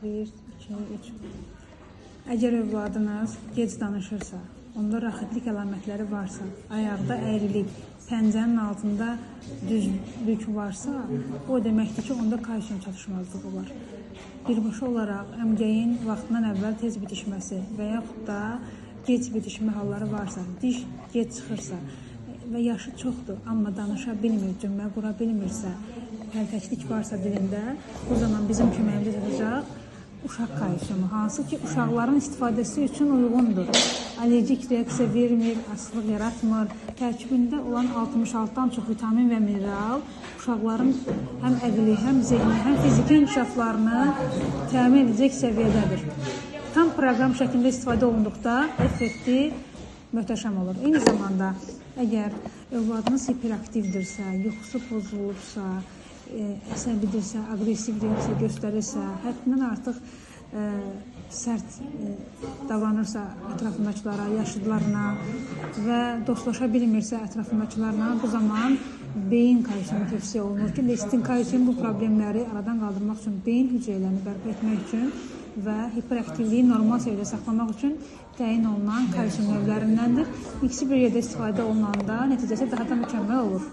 1, 2, 3. Əgər övladınız gec danışırsa, onda raxitlik əlamətləri varsa, ayaqda əyrilik, pəncənin altında düzlük varsa, o deməkdir ki, onda kalsium çatışmazlığı var. Birbaşa olaraq əmcəyin vaxtından əvvəl tez bitişməsi və yaxud da gec bitişmə halları varsa, diş gec çıxırsa və yaşı çoxdur, amma danışa bilmir, cümlə qura bilmirsə, pərtəklik varsa dilində, o zaman bizim köməyimizə çatacaq uşaq kalsiumu, hansı ki, uşaqların istifadəsi üçün uyğundur. Allergik reaksiya vermir, asılıq yaratmır. Tərkibində olan 66-dan çox vitamin və mineral uşaqların həm əqli, həm zehni, həm fiziki inkişaflarını təmin edəcək səviyyədədir. Tam proqram şəklində istifadə olunduqda effekti möhtəşəm olur. Eyni zamanda, əgər övladınız hiperaktivdirsə, yuxusu pozulubsa, əsəbidirsə, aqressiv reaksiya göstərirsə, həddindən artıq sərt davranırsa ətrafındakılara, yaşlılarına və dostlaşa bilmirsə ətrafındakılarına, bu zaman beyin kalsiumu tövsiyə olunur ki, lestin kalsium bu problemləri aradan qaldırmaq üçün, beyin hüceyrələrini bərpa etmək üçün və hiperaktivliyi normal səviyyədə saxlamaq üçün təyin olunan kalsium növlərindəndir. İkisi bir yerdə istifadə olunanda nəticəsi daha da mükəmməl olur.